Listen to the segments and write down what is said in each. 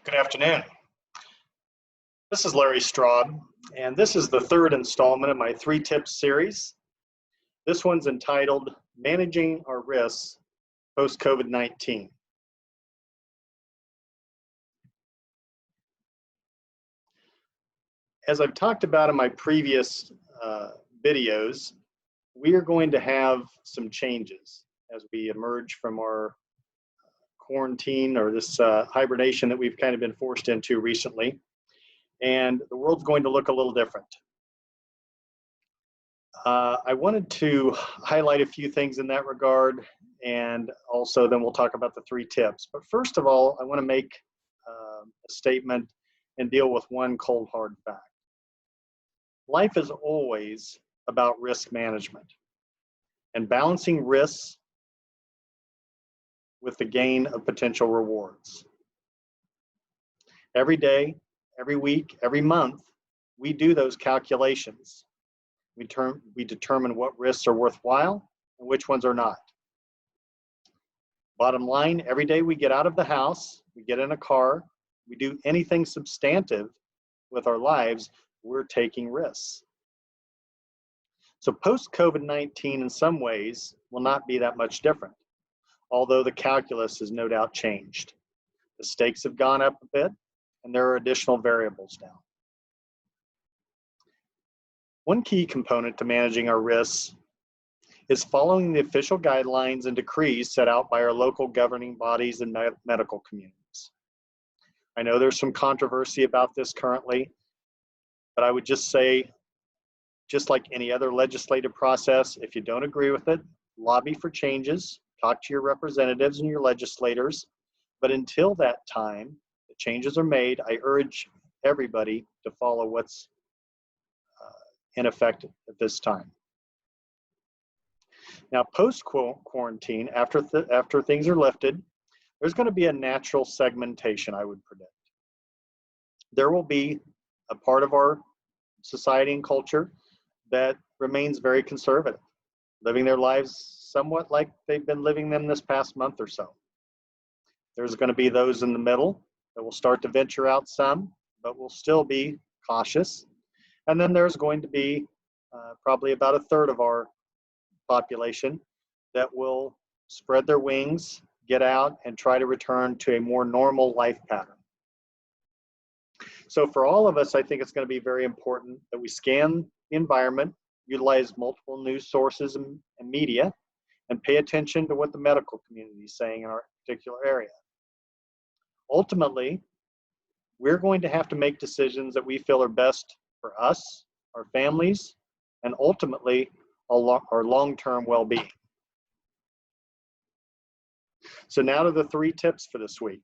Good afternoon. This is Larry Straub, and this is the third installment of my 3-Tips series. This one's entitled Managing Our Risks Post-COVID-19. As I've talked about in my previous videos, we are going to have some changes as we emerge from our quarantine or this hibernation that we've kind of been forced into recently. And the world's going to look a little different. I wanted to highlight a few things in that regard, and also then we'll talk about the 3 tips. But first of all, I want to make a statement and deal with one cold hard fact. Life is always about risk management and balancing risks with the gain of potential rewards. Every day, every week, every month, we do those calculations. We determine what risks are worthwhile and which ones are not. Bottom line, every day we get out of the house, we get in a car, we do anything substantive with our lives, we're taking risks. So post-COVID-19 in some ways will not be that much different, although the calculus has no doubt changed. The stakes have gone up a bit, and there are additional variables now. One key component to managing our risks is following the official guidelines and decrees set out by our local governing bodies and medical communities. I know there's some controversy about this currently, but I would just say, just like any other legislative process, if you don't agree with it, lobby for changes, talk to your representatives and your legislators, but until that time, the changes are made, I urge everybody to follow what's in effect at this time. Now, post-quarantine, after things are lifted, there's going to be a natural segmentation, I would predict. There will be a part of our society and culture that remains very conservative, living their lives somewhat like they've been living them this past month or so. There's going to be those in the middle that will start to venture out some, but will still be cautious. And then there's going to be probably about a third of our population that will spread their wings, get out, and try to return to a more normal life pattern. So for all of us, I think it's going to be very important that we scan the environment, utilize multiple news sources and media, and pay attention to what the medical community is saying in our particular area. Ultimately, we're going to have to make decisions that we feel are best for us, our families, and ultimately our long-term well-being. So now to the 3 tips for this week.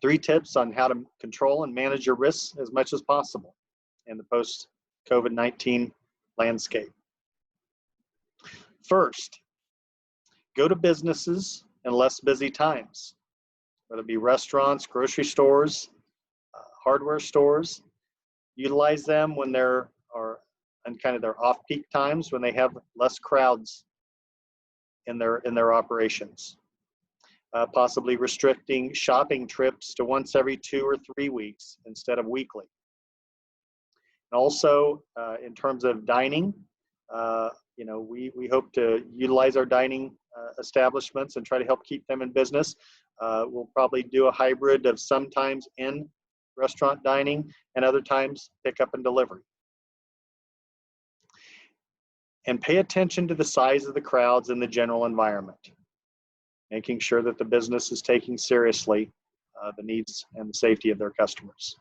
3 tips on how to control and manage your risks as much as possible in the post-COVID-19 landscape. First, go to businesses in less busy times, whether it be restaurants, grocery stores, hardware stores. Utilize them when they're in kind of their off-peak times, when they have less crowds in their operations. Possibly restricting shopping trips to once every 2 or 3 weeks instead of weekly. And also, in terms of dining, we hope to utilize our dining establishments and try to help keep them in business. We'll probably do a hybrid of sometimes in restaurant dining and other times pickup and delivery. And pay attention to the size of the crowds in the general environment, making sure that the business is taking seriously the needs and the safety of their customers.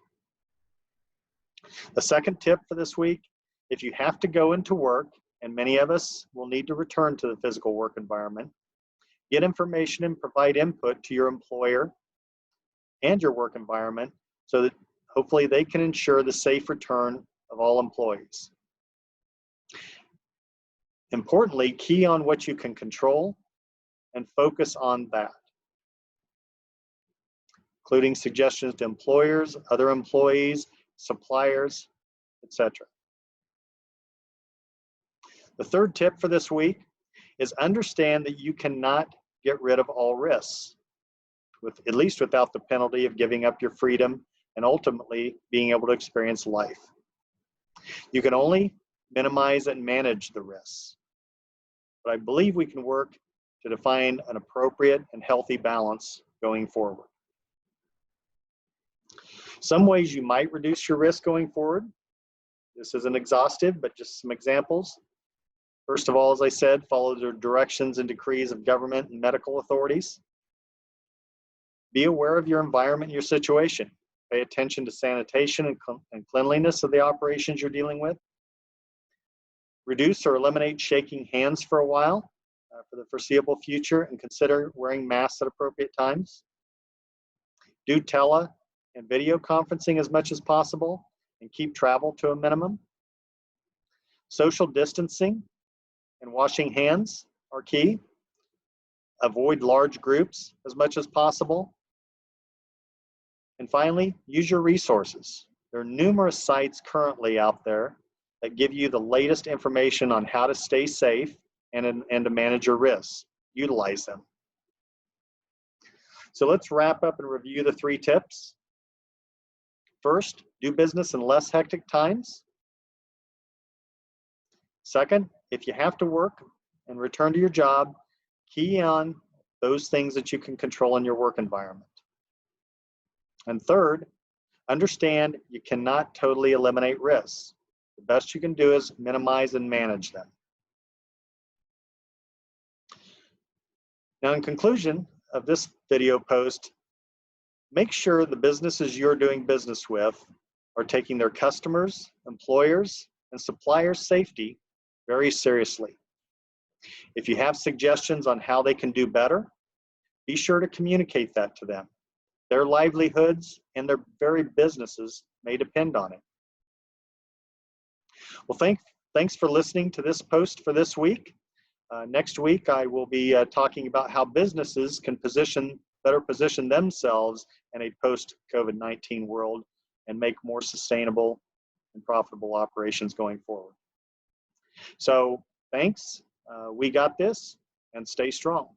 The second tip for this week, if you have to go into work, and many of us will need to return to the physical work environment, get information and provide input to your employer and your work environment so that hopefully they can ensure the safe return of all employees. Importantly, key on what you can control and focus on that, including suggestions to employers, other employees, suppliers, etc. The third tip for this week is understand that you cannot get rid of all risks. at least without the penalty of giving up your freedom and ultimately being able to experience life. You can only minimize and manage the risks, but I believe we can work to define an appropriate and healthy balance going forward. Some ways you might reduce your risk going forward. This isn't exhaustive, but just some examples. First of all, as I said, follow the directions and decrees of government and medical authorities. Be aware of your environment and your situation. Pay attention to sanitation and cleanliness of the operations you're dealing with. Reduce or eliminate shaking hands for a while for the foreseeable future, and consider wearing masks at appropriate times. Do tele and video conferencing as much as possible and keep travel to a minimum. Social distancing and washing hands are key. Avoid large groups as much as possible. And finally, use your resources. There are numerous sites currently out there that give you the latest information on how to stay safe and to manage your risks. Utilize them. So let's wrap up and review the 3 tips. First, do business in less hectic times. Second, if you have to work and return to your job, key on those things that you can control in your work environment. And third, understand you cannot totally eliminate risks. The best you can do is minimize and manage them. Now, in conclusion of this video post, make sure the businesses you're doing business with are taking their customers, employers, and suppliers' safety very seriously. If you have suggestions on how they can do better, be sure to communicate that to them. Their livelihoods and their very businesses may depend on it. Well, thanks for listening to this post for this week. Next week, I will be talking about how businesses can better position themselves in a post-COVID-19 world and make more sustainable and profitable operations going forward. So thanks. We got this, and stay strong.